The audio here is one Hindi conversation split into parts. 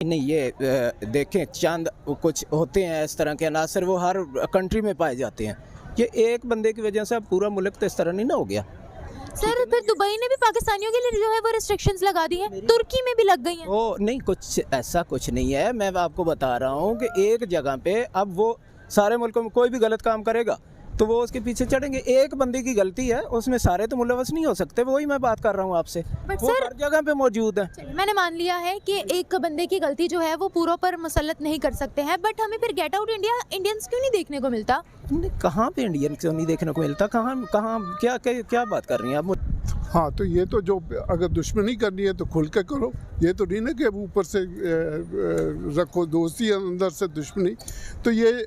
नहीं ये देखें चंद कुछ होते हैं इस तरह के अनासर, वो हर कंट्री में पाए जाते हैं। ये एक बंदे की वजह से पूरा मुल्क तो इस तरह नहीं ना हो गया। सर फिर दुबई ने भी पाकिस्तानियों के लिए जो है वो रिस्ट्रिक्शंस लगा दी हैं, तुर्की में भी लग गई हैं। वो नहीं, कुछ ऐसा कुछ नहीं है। मैं आपको बता रहा हूँ कि एक जगह पे अब वो सारे मुल्कों में कोई भी गलत काम करेगा तो वो उसके पीछे चढ़ेंगे। एक बंदे की गलती है, उसमें सारे तो मुलवस नहीं हो सकते। वही मैं बात कर रहा हूँ आपसे, वो सर, हर जगह पे मौजूद है। मैंने मान लिया है कि एक बंदे की गलती जो है वो पूरों पर मुसल्लत नहीं कर सकते हैं, बट हमें फिर गेट आउट इंडिया इंडियंस क्यों नहीं देखने को मिलता? कहाँ पे इंडियन क्यों नहीं देखने को मिलता? कहाँ कहाँ क्या क्या, क्या बात कर रही हैं आप? हाँ, तो ये तो जो अगर दुश्मनी करनी है तो खुल के करो। ये तो नहीं ना कि ऊपर से रखो दोस्ती, अंदर से दुश्मनी। तो ये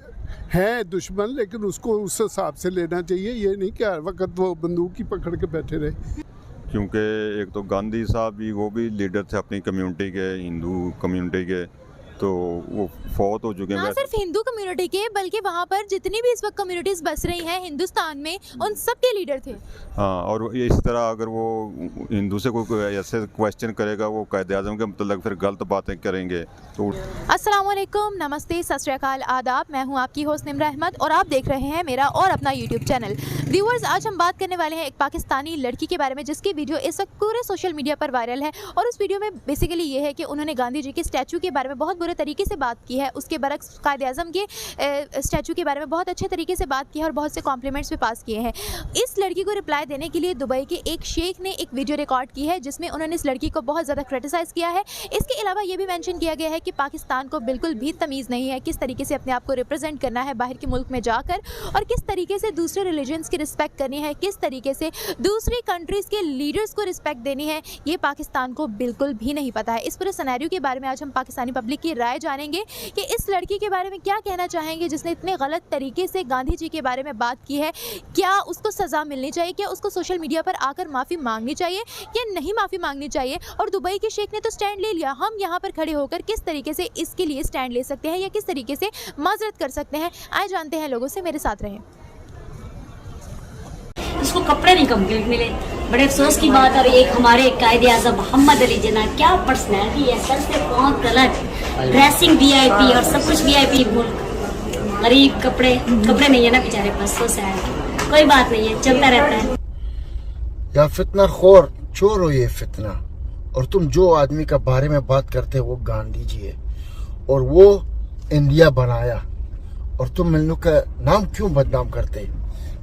है दुश्मन, लेकिन उसको उस हिसाब से लेना चाहिए। ये नहीं कि हर वक्त वो बंदूक ही पकड़ के बैठे रहे। क्योंकि एक तो गांधी साहब भी वो भी लीडर थे अपनी कम्युनिटी के, हिंदू कम्युनिटी के, तो वो फौत हो चुके हैं। ना सिर्फ हिंदू कम्युनिटी के, बल्कि वहाँ पर जितनी भी इस वक्त कम्युनिटीज बस रही हैं हिंदुस्तान में, उन सब के लीडर थे। हाँ, और इस तरह अगर वो हिंदू से कोई ऐसे क्वेश्चन करेगा, वो कायदे आज़म के मतलब फिर गलत बातें करेंगे तो। अस्सलाम वालेकुम, नमस्ते, सत श्री अकाल, आदाब। मैं हूँ आपकी होस्ट निम्रा अहमद और आप देख रहे हैं मेरा और अपना यूट्यूब चैनल। व्यूअर्स, आज हम बात करने वाले हैं एक पाकिस्तानी लड़की के बारे में जिसकी वीडियो इस वक्त पूरे सोशल मीडिया पर वायरल है। और उस वीडियो में बेसिकली ये है कि उन्होंने गांधी जी के स्टैचू के बारे में बहुत बुरे तरीके से बात की है। उसके बरक्स कायदे आज़म के स्टैचू के बारे में बहुत अच्छे तरीके से बात की है और बहुत से कॉम्प्लीमेंट्स भी पास किए हैं। इस लड़की को रिप्लाई देने के लिए दुबई के एक शेख ने एक वीडियो रिकॉर्ड की है जिसमें उन्होंने इस लड़की को बहुत ज़्यादा क्रिटिसाइज़ किया है। इसके अलावा ये भी मेंशन किया गया है कि पाकिस्तान को बिल्कुल भी तमीज़ नहीं है किस तरीके से अपने आप को रिप्रेजेंट करना है बाहर के मुल्क में जाकर, और किस तरीके से दूसरे रिलीजन्स की रिस्पेक्ट करनी है, किस तरीके से दूसरी कंट्रीज़ के लीडर्स को रिस्पेक्ट देनी है, ये पाकिस्तान को बिल्कुल भी नहीं पता है। इस पूरे सिनेरियो के बारे में आज हम पाकिस्तानी पब्लिक की राय जानेंगे कि इस लड़की के बारे में क्या कहना चाहेंगे जिसने इतने गलत तरीके से गांधी जी के बारे में बात की है। क्या उसको सज़ा मिलनी चाहिए? क्या उसको सोशल मीडिया पर आकर माफ़ी मांगनी चाहिए या नहीं माफ़ी मांगनी चाहिए? और दुबई के शेख ने तो स्टैंड ले लिया, हम यहाँ पर खड़े होकर किस तरीके से इसके लिए स्टैंड ले सकते हैं या किस तरीके से माजरत कर सकते हैं? आए जानते हैं लोगों से, मेरे साथ रहें। इसको कपड़े नहीं कंप्लीट मिले, बड़े अफसोस की बात। और एक हमारे कायदे आज़म मोहम्मद अली जिन्ना, क्या पर्सनैलिटी है, सर से पाँव तलक, ड्रेसिंग वीआईपी और सब कुछ वीआईपी। मुल्क गरीब, कपड़े नहीं है ना बेचारे पास, सो सैड। कोई बात नहीं है, चलता रहता है। या फितना खोर चोर हो ये फितना, और तुम जो आदमी का बारे में बात करते हो वो गांधी जी है और वो इंडिया बनाया, और तुम इन लोग का नाम क्यों बदनाम करते?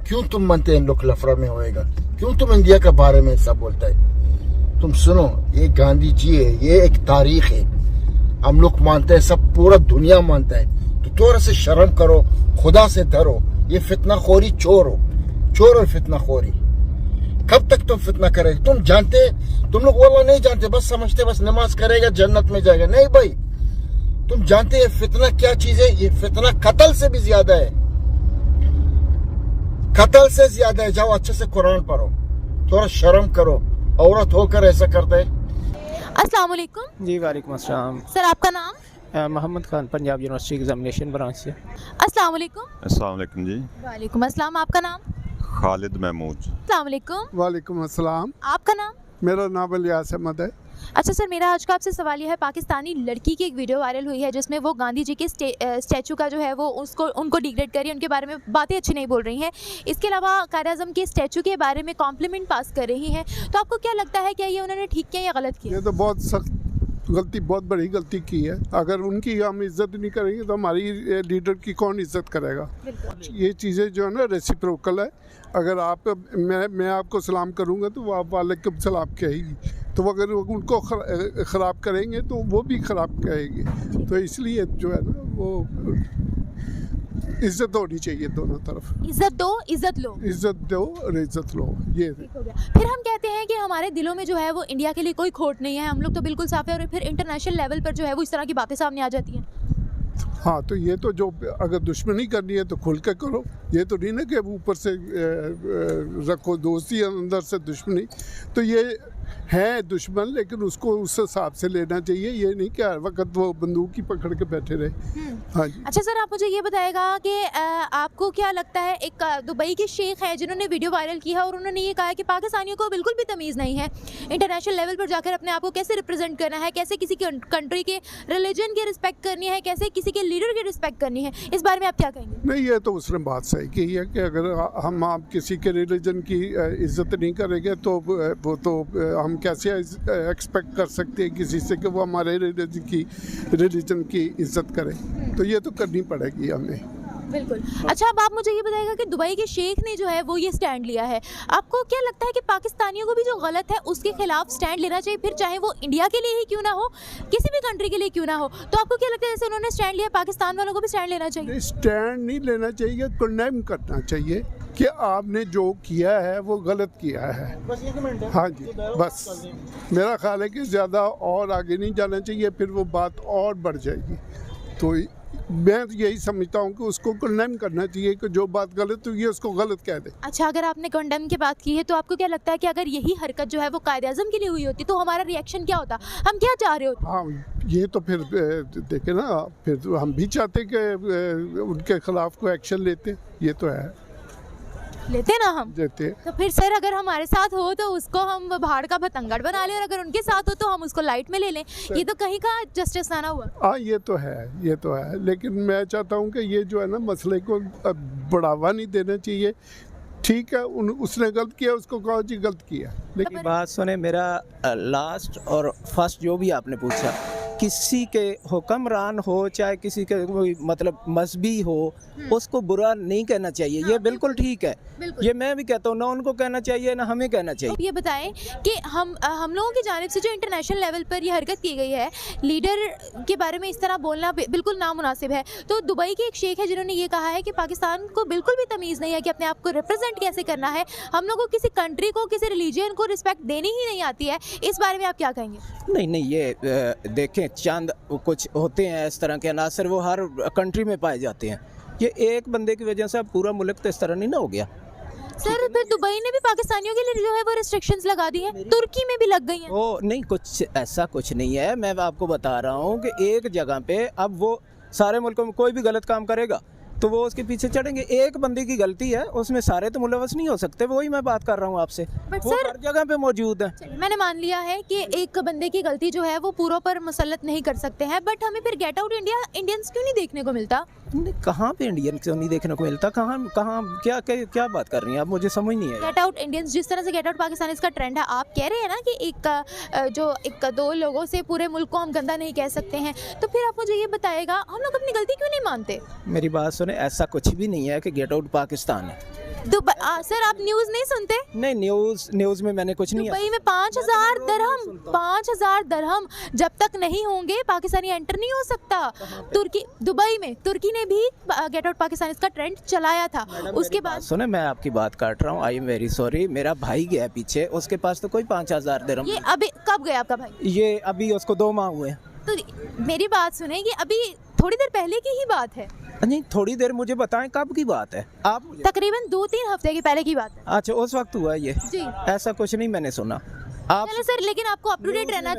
क्यों तुम मानते इन लोग लफड़ा में होएगा? क्यों तुम इंडिया के बारे में सब बोलता है? तुम सुनो, ये गांधी जी है, ये एक तारीख है, हम लोग मानते हैं, सब पूरा दुनिया मानता है। तो थोड़ा से शर्म करो, खुदा से डरो। ये फितना खोरी चोर हो, चोर और फितना खोरी। कब तक तुम फितना करेगे? तुम जानते, तुम लोग वो नहीं जानते, बस समझते बस नमाज करेगा जन्नत में जाएगा। नहीं भाई, तुम जानते हैं फितना क्या चीज है? ये फितना कत्ल से भी ज्यादा है, कत्ल से ज्यादा है। जाओ अच्छे से कुरान पढ़ो, थोड़ा शर्म करो, औरत होकर ऐसा करते हैं। अस्सलाम वालेकुम। जी वालेकुम अस्सलाम। सर आपका नाम? Mohammad Khan, Punjab university examination branch से। अस्सलाम वालेकुम। अस्सलाम वालेकुम जी। वालेकुम अस्सलाम। आपका नाम? खालिद महमूद। अस्सलाम वालेकुम। वालेकुम अस्सलाम। आपका नाम? मेरा नाम इलियास अहमद है। अच्छा सर, मेरा आज का आपसे सवाल यह है, पाकिस्तानी लड़की की एक वीडियो वायरल हुई है जिसमें वो गांधी जी के स्टैचू का जो है वो उनको डिग्रेड कर रही है, उनके बारे में बातें अच्छी नहीं बोल रही हैं। इसके अलावा कायदे आज़म के स्टैचू के बारे में कॉम्प्लीमेंट पास कर रही हैं। तो आपको क्या लगता है, क्या ये उन्होंने ठीक किया या गलत किया? ये तो बहुत सख्त गलती, बहुत बड़ी गलती की है। अगर उनकी हम इज्जत नहीं करेंगे तो हमारी लीडर की कौन इज्जत करेगा? ये चीज़ें जो है ना रेसिप्रोकल है। अगर आप मैं आपको सलाम करूँगा तो वो आप वालेकुम सलाम कहेगी, तो अगर उनको ख़राब करेंगे तो वो भी ख़राब कहेगी। तो इसलिए जो है ना वो इज्जत होनी चाहिए दोनों तरफ। इज्जत दो, इज्जत लो। इज्जत दो और इज्जत लो, ये फिर हम कहते हैं कि हमारे दिलों में जो है वो इंडिया के लिए कोई खोट नहीं है, हम लोग तो बिल्कुल साफ है, और फिर इंटरनेशनल लेवल पर जो है वो इस तरह की बातें सामने आ जाती हैं। हाँ, तो ये तो जो अगर दुश्मनी करनी है तो खुल के करो। ये तो नहीं ना कि ऊपर से रखो दोस्ती, अंदर से दुश्मनी। तो ये है दुश्मन, लेकिन उसको उस हिसाब से लेना चाहिए। ये नहीं कि हर वक्त वो बंदूक ही पकड़ के बैठे रहे। हाँ जी। अच्छा सर, आप मुझे ये बताएगा कि आपको क्या लगता है, एक दुबई के शेख है जिन्होंने वीडियो वायरल की है और उन्होंने ये कहा है कि पाकिस्तानियों को बिल्कुल भी तमीज़ नहीं है इंटरनेशनल लेवल पर जाकर अपने आप को कैसे रिप्रेजेंट करना है, कैसे किसी कंट्री के रिलीजन की रिस्पेक्ट करनी है, कैसे किसी के लीडर की रिस्पेक्ट करनी है। इस बारे में आप क्या कहेंगे? नहीं, ये तो उसने बात सही की है कि अगर हम आप किसी के रिलीजन की इज्जत नहीं करेंगे तो वो तो हम कैसे एक्सपेक्ट कर सकते हैं किसी से कि वो हमारे रिलीजन की इज्जत करे। तो ये तो करनी पड़ेगी हमें। बिल्कुल। अच्छा, अब आप मुझे ये बताइएगा कि दुबई के शेख ने जो है वो ये स्टैंड लिया है, आपको क्या लगता है कि पाकिस्तानियों को भी जो गलत है उसके खिलाफ स्टैंड लेना चाहिए, फिर चाहे वो इंडिया के लिए ही क्यों ना हो, किसी भी कंट्री के लिए क्यों ना हो? तो आपको क्या लगता है जैसे उन्होंने स्टैंड लिया, पाकिस्तान वालों को भी स्टैंड लेना चाहिए? स्टैंड नहीं लेना चाहिए, कंडेम करना चाहिए कि आपने जो किया है वो गलत किया है। हाँ जी, बस मेरा ख्याल है कि ज़्यादा और आगे नहीं जाना चाहिए, फिर वो बात और बढ़ जाएगी। तो मैं यही समझता हूँ कि उसको कंडेम करना चाहिए कि जो बात गलत हुई है उसको गलत कह दे। अच्छा, अगर आपने कंडेम की बात की है तो आपको क्या लगता है कि अगर यही हरकत जो है वो कायदे-आज़म के लिए हुई होती तो हमारा रिएक्शन क्या होता, हम क्या चाह रहे होते? हाँ, ये तो फिर देखे ना, फिर तो हम भी चाहते कि उनके खिलाफ कोई एक्शन लेते। ये तो है, लेते ना हम देते। तो फिर सर अगर हमारे साथ हो तो उसको हम भाड़ का भतंगड़ बना लें और अगर उनके साथ हो तो हम उसको लाइट में ले लें। ये तो कहीं का जस्टिस ना हुआ। हाँ, ये तो है, ये तो है, लेकिन मैं चाहता हूँ कि ये जो है ना मसले को बढ़ावा नहीं देना चाहिए। ठीक है, उसने गलत किया, उसको कहो जी गलत किया, लेकिन बात सुने, मेरा लास्ट और फर्स्ट जो भी आपने पूछा, किसी के हुक्मरान हो चाहे किसी के कोई मतलब मजहबी हो, उसको बुरा नहीं कहना चाहिए। ये बिल्कुल ठीक है, ये मैं भी कहता हूँ, ना उनको कहना चाहिए ना हमें कहना चाहिए। आप ये बताएं कि हम लोगों की जानिब से जो इंटरनेशनल लेवल पर ये हरकत की गई है, लीडर के बारे में इस तरह बोलना बिल्कुल नामुनासिब है। तो दुबई के एक शेख है जिन्होंने ये कहा है कि पाकिस्तान को बिल्कुल भी तमीज़ नहीं है कि अपने आप को रिप्रेजेंट कैसे करना है, हम लोग को किसी कंट्री को, किसी रिलीजन को रिस्पेक्ट देनी ही नहीं आती है। इस बारे में आप क्या कहेंगे? नहीं, ये देखें, चंद कुछ होते हैं इस तरह के अनासर, वो हर कंट्री में पाए जाते हैं। ये एक बंदे की वजह से अब पूरा मुल्क तो इस तरह नहीं ना हो गया। सर, फिर दुबई ने भी पाकिस्तानियों के लिए जो है वो रिस्ट्रिक्शंस लगा दी हैं, तुर्की में भी लग गई हैं। वो नहीं, कुछ ऐसा कुछ नहीं है। मैं आपको बता रहा हूँ कि एक जगह पे अब वो सारे मुल्कों में कोई भी गलत काम करेगा तो वो उसके पीछे चढ़ेंगे। एक बंदे की गलती है, उसमें सारे तो मुलवस नहीं हो सकते। वही मैं बात कर रहा हूँ आपसे, वो सर, हर जगह पे मौजूद है। चलिए, मैंने मान लिया है कि एक बंदे की गलती जो है वो पूरों पर मुसल्लत नहीं कर सकते हैं, बट हमें फिर गेट आउट इंडिया इंडियंस क्यों नहीं देखने को मिलता? कहाँ पे इंडियन क्यों नहीं देखने को मिलता? कहाँ कहाँ क्या बात कर रही हैं आप? मुझे समझ नहीं है। गेट आउट इंडियंस, जिस तरह से गेट आउट पाकिस्तान इसका ट्रेंड है, आप कह रहे हैं ना कि एक दो लोगों से पूरे मुल्क को हम गंदा नहीं कह सकते हैं, तो फिर आप मुझे ये बताएगा हम लोग अपनी गलती क्यों नहीं मानते? मेरी बात सुने, ऐसा कुछ भी नहीं है कि गेट आउट पाकिस्तान है। सर, आप न्यूज़ नहीं सुनते? नहीं, न्यूज़ में मैंने कुछ नहीं। दुबई में 5,000 दरहम जब तक नहीं होंगे पाकिस्तानी एंटर नहीं हो सकता। दुबई में तुर्की ने भी गेट आउट पाकिस्तान इसका ट्रेंड चलाया था। उसके बाद सुने, मैं आपकी बात काट रहा हूँ, आई एम वेरी सॉरी। मेरा भाई गया पीछे, उसके पास तो कोई 5,000 दिरहम। ये अभी कब गया आपका भाई? ये अभी उसको 2 माह हुए। तो मेरी बात सुने, ये अभी थोड़ी देर पहले की ही बात है। नहीं, थोड़ी देर मुझे बताएं कब की बात है आप? तकरीबन 2-3 हफ्ते की पहले की बात है। अच्छा, उस वक्त हुआ ये? जी। ऐसा कुछ नहीं मैंने सुना। आप चलो सर, लेकिन आपको अप टू डेट रहना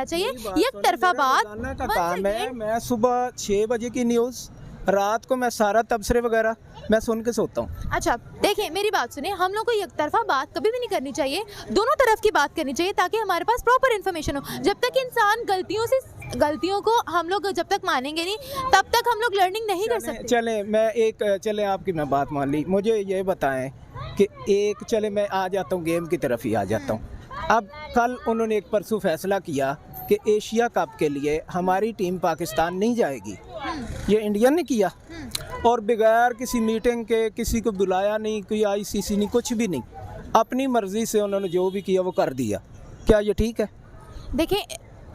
चाहिए, एक तरफा बात का काम है। मैं सुबह 6 बजे की न्यूज़, रात को मैं सारा तबसरे वगैरह मैं सुन के सोता हूँ। अच्छा, देखिए मेरी बात सुने, हम लोग को एक तरफा बात कभी भी नहीं करनी चाहिए, दोनों तरफ की बात करनी चाहिए ताकि हमारे पास प्रॉपर इन्फॉर्मेशन हो। जब तक इंसान गलतियों को हम लोग जब तक मानेंगे नहीं, तब तक हम लोग लर्निंग नहीं कर सकते। चले आपकी मैं बात मान ली। मुझे ये बताएं कि मैं आ जाता हूँ, गेम की तरफ ही आ जाता हूँ। अब कल उन्होंने एक परसों फैसला किया कि एशिया कप के लिए हमारी टीम पाकिस्तान नहीं जाएगी। ये इंडिया ने किया और बगैर किसी मीटिंग के, किसी को बुलाया नहीं, कोई ICC नहीं, कुछ भी नहीं, अपनी मर्जी से उन्होंने जो भी किया वो कर दिया। क्या ये ठीक है? देखिए,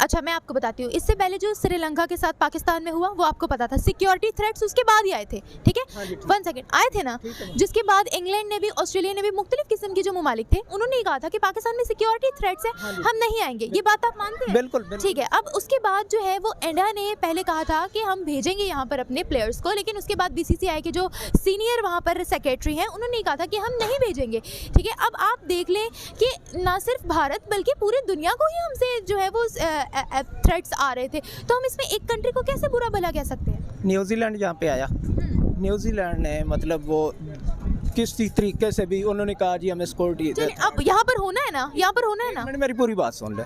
अच्छा मैं आपको बताती हूँ, इससे पहले जो श्रीलंका के साथ पाकिस्तान में हुआ वो आपको पता था, सिक्योरिटी थ्रेट्स उसके बाद ही आए थे, ठीक है, 1 सेकंड आए थे ना, जिसके बाद इंग्लैंड ने भी, ऑस्ट्रेलिया ने भी, मुख्तलिफ किस्म के जो ममालिक थे उन्होंने कहा था कि पाकिस्तान में सिक्योरिटी थ्रेट्स है, हम नहीं आएंगे। ये बात आप मानते हैं? बिल्कुल ठीक है। अब उसके बाद जो है वो इंडिया ने पहले कहा था कि हम भेजेंगे यहाँ पर अपने प्लेयर्स को, लेकिन उसके बाद बीसीसीआई के जो सीनियर वहाँ पर सेक्रेटरी हैं उन्होंने कहा था कि हम नहीं भेजेंगे, ठीक है। अब आप देख लें कि ना सिर्फ भारत बल्कि पूरी दुनिया को ही हमसे जो है वो थ्रेट्स आ रहे थे, तो हम इसमें एक कंट्री को कैसे बुरा भला कह सकते हैं? न्यूजीलैंड यहाँ पे आया, न्यूजीलैंड ने मतलब वो किसी तरीके से भी उन्होंने कहा जी हमें सिक्योरिटी चलिए, अब यहाँ पर होना है ना, यहाँ पर होना है ना। मैंने मेरी पूरी बात सुन ले।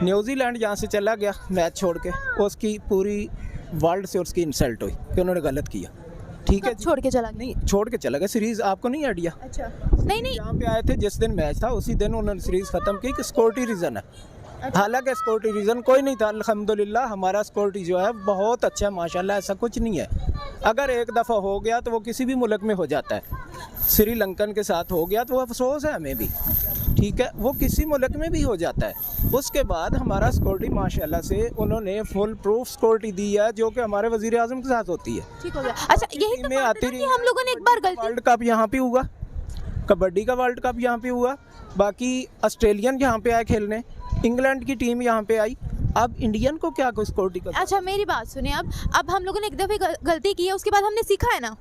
न्यूजीलैंड यहाँ से चला गया मैच छोड़ के, उसकी पूरी वर्ल्ड से उसकी इंसल्ट हुई कि उन्होंने गलत किया, ठीक है। छोड़ के चला गया? नहीं छोड़ के चला गया, सीरीज आपको नहीं आइडिया? अच्छा नहीं यहाँ पे आए थे जिस दिन मैच था उसी दिन उन्होंने सीरीज खत्म की कि सिक्योरिटी रीजन है। हालांकि सिक्योरिटी रीजन कोई नहीं था, अल्हम्दुलिल्लाह हमारा सिक्योरिटी जो है बहुत अच्छा है माशाल्लाह, ऐसा कुछ नहीं है। अगर एक दफ़ा हो गया तो वो किसी भी मुल्क में हो जाता है, श्रीलंकन के साथ हो गया तो वो अफसोस है हमें भी, ठीक है, वो किसी मुल्क में भी हो जाता है। उसके बाद हमारा सिक्योरिटी माशाल्लाह से उन्होंने फुल प्रूफ सिक्योरिटी दी है जो कि हमारे वज़ीर आज़म के साथ होती है। ठीक हो गया। अच्छा यही तो में बात आती है ना रही कि हम लोगों ने एक बार गलती, वर्ल्ड कप यहाँ पे हुआ, कबड्डी का वर्ल्ड कप यहाँ पे हुआ, बाकी ऑस्ट्रेलियन यहाँ पे आए खेलने, इंग्लैंड की टीम यहाँ पे आई, अब इंडियन को क्या कोई सिक्योरिटी का? अच्छा मेरी बात सुनिए, अब हम लोगों ने एक दफ़े गलती की है, उसके बाद हमने सीखा है ना,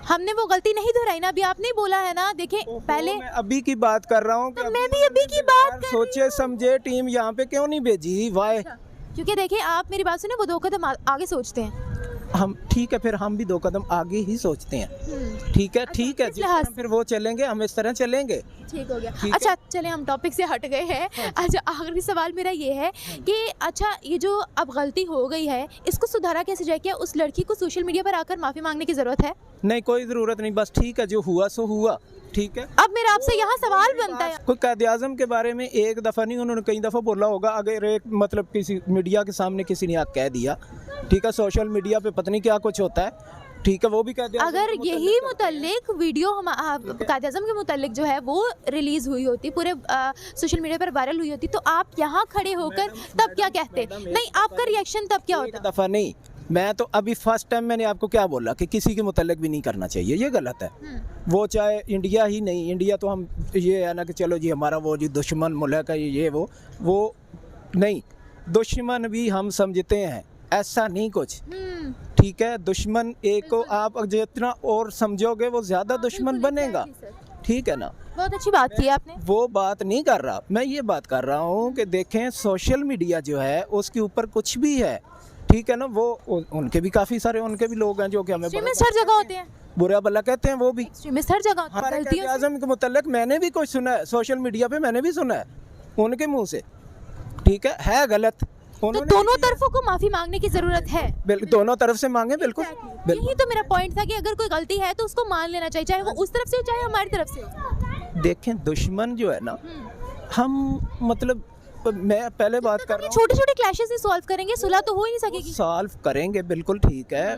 हमने वो गलती नहीं दोहराई ना। अभी आपने बोला है ना, देखिए पहले मैं अभी की बात कर रहा हूँ, तो मैं भी अभी की बात कर रही सोचे समझे टीम यहाँ पे क्यों नहीं भेजी, वाई? क्योंकि देखिए आप मेरी बात सुने, वो 2 कदम आगे सोचते हैं। हम ठीक है, फिर हम भी 2 कदम आगे ही सोचते हैं, ठीक है, ठीक है, इस जिस लिहाज तरह फिर वो चलेंगे हम इस तरह चलेंगे। ठीक हो गया। ठीक है। अच्छा चले हम टॉपिक से हट गए हैं। अच्छा आखिरी सवाल मेरा ये है कि अच्छा ये जो अब गलती हो गई है इसको सुधारा कैसे जाए? क्या उस लड़की को सोशल मीडिया पर आकर माफ़ी मांगने की ज़रूरत है? नहीं कोई ज़रूरत नहीं, बस ठीक है, जो हुआ सो हुआ, ठीक है। अब मेरा आपसे यहाँ सवाल बनता है, कोई कायद आज़म के बारे में एक दफ़ा नहीं, उन्होंने कई दफ़ा बोला होगा, अगर एक मतलब किसी मीडिया के सामने किसी ने आग कह दिया, ठीक है, सोशल मीडिया पे पता नहीं क्या कुछ होता है, ठीक है, वो भी कायद आज़म अगर के यही मुतल्लिक वीडियो हम कायद आज़म के मुतल्लिक जो है वो रिलीज़ हुई होती, पूरे सोशल मीडिया पर वायरल हुई होती, तो आप यहाँ खड़े होकर तब क्या कहते? नहीं आपका रिएक्शन तब क्या एक होता? दफ़ा नहीं, मैं तो अभी फर्स्ट टाइम मैंने आपको क्या बोला कि किसी के मुतल्लिक भी नहीं करना चाहिए, ये गलत है। वो चाहे इंडिया ही नहीं, इंडिया तो हम ये है ना कि चलो जी हमारा वो जी दुश्मन मुल्क है, ये वो नहीं, दुश्मन भी हम समझते हैं, ऐसा नहीं कुछ, ठीक है। दुश्मन एक को आप जितना और समझोगे वो ज़्यादा दुश्मन बनेगा, ठीक है ना। बहुत अच्छी बात की आपने। वो बात नहीं कर रहा मैं, ये बात कर रहा हूँ कि देखें सोशल मीडिया जो है उसके ऊपर कुछ भी है, ठीक है ना, वो उनके भी काफ़ी सारे उनके भी लोग हैं जो कि हमें एक्सट्रीमिस्ट हर जगह होते हैं, बुरा भला कहते हैं, वो भी एक्सट्रीमिस्ट हर जगह होते हैं। हमारे गलतियों से- आज़म के मुतल्लिक मैंने भी कुछ सुना है सोशल मीडिया पे, मैंने भी सुना है उनके मुंह से, ठीक है गलत। तो दोनों तरफों को माफी मांगने की जरूरत है, दोनों तरफ से मांगे, बिल्कुल यही तो मेरा पॉइंट था कि अगर कोई गलती है तो उसको मान लेना चाहिए, चाहे वो उस तरफ से हो चाहे हमारी तरफ से हो। देखें दुश्मन जो है ना, हम मतलब मैं पहले बात कर रहा हूँ, छोटे छोटे क्लैशेस ही सॉल्व करेंगे, सुलह तो हो ही नहीं सकेगी। सॉल्व करेंगे, बिल्कुल ठीक है।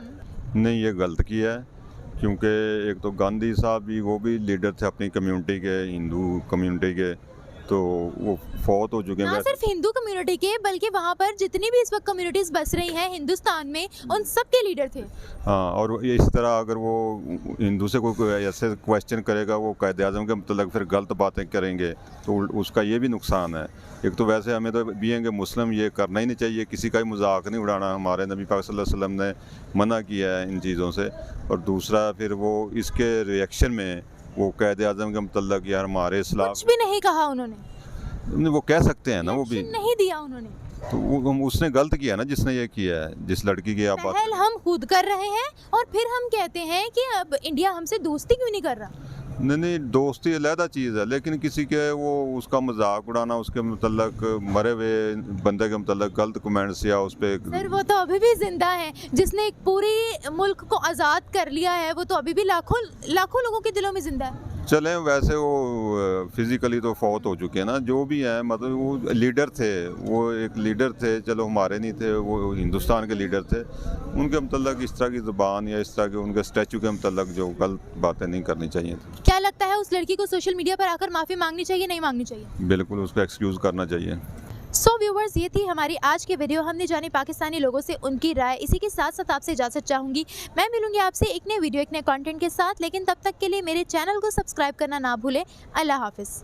नहीं ये गलत किया है, क्योंकि एक तो गांधी साहब भी वो भी लीडर थे अपनी कम्युनिटी के, हिंदू कम्युनिटी के, तो वो फौत हो चुके ना हैं। सिर्फ हिंदू कम्युनिटी के बल्कि वहाँ पर जितनी भी इस वक्त कम्युनिटीज बस रही हैं हिंदुस्तान में, उन सब के लीडर थे। हाँ, और इस तरह अगर वो हिंदू से कोई ऐसे क्वेश्चन करेगा, वो कायद आज़म के मतलब फिर गलत बातें करेंगे, तो उसका ये भी नुकसान है। एक तो वैसे हमें तो बीइंग मुस्लिम ये करना ही नहीं चाहिए, किसी का भी मजाक नहीं उड़ाना, हमारे नबी पाक सल्लल्लाहु अलैहि वसल्लम ने मना किया है इन चीज़ों से। और दूसरा फिर वो इसके रिएक्शन में वो कायद आज़म के मतलब यार हमारे इस्लाम कुछ भी नहीं कहा उन्होंने, वो कह सकते हैं ना, वो भी Reaction नहीं दिया उन्होंने। तो उसने गलत किया ना जिसने ये किया है, जिस लड़की की आप बात पहल हम खुद कर रहे हैं और फिर हम कहते हैं कि अब इंडिया हमसे दोस्ती क्यों नहीं कर रहा। नहीं दोस्ती अलहदा चीज़ है, लेकिन किसी के वो उसका मजाक उड़ाना, उसके मतलब मरे हुए बंदे के मतलब गलत कमेंट्स या उस पर सर वो तो अभी भी जिंदा है, जिसने एक पूरी मुल्क को आज़ाद कर लिया है, वो तो अभी भी लाखों लाखों लोगों के दिलों में जिंदा है। चलें, वैसे वो फिज़िकली तो फौत हो चुके हैं ना, जो भी हैं, मतलब वो लीडर थे, वो एक लीडर थे, चलो हमारे नहीं थे, वो हिंदुस्तान के लीडर थे, उनके मतलब इस तरह की ज़ुबान या इस तरह के उनके स्टैचू के मतलब जो गलत बातें नहीं करनी चाहिए थी। क्या लगता है उस लड़की को सोशल मीडिया पर आकर माफ़ी मांगनी चाहिए नहीं मांगनी चाहिए? बिल्कुल उसको एक्सक्यूज़ करना चाहिए। सो व्यूवर्स, ये थी हमारी आज की वीडियो। हमने जानी पाकिस्तानी लोगों से उनकी राय। इसी के साथ साथ आपसे इजाज़त चाहूँगी। मैं मिलूंगी आपसे एक नए वीडियो एक नए कंटेंट के साथ, लेकिन तब तक के लिए मेरे चैनल को सब्सक्राइब करना ना भूलें। अल्लाह हाफिज़।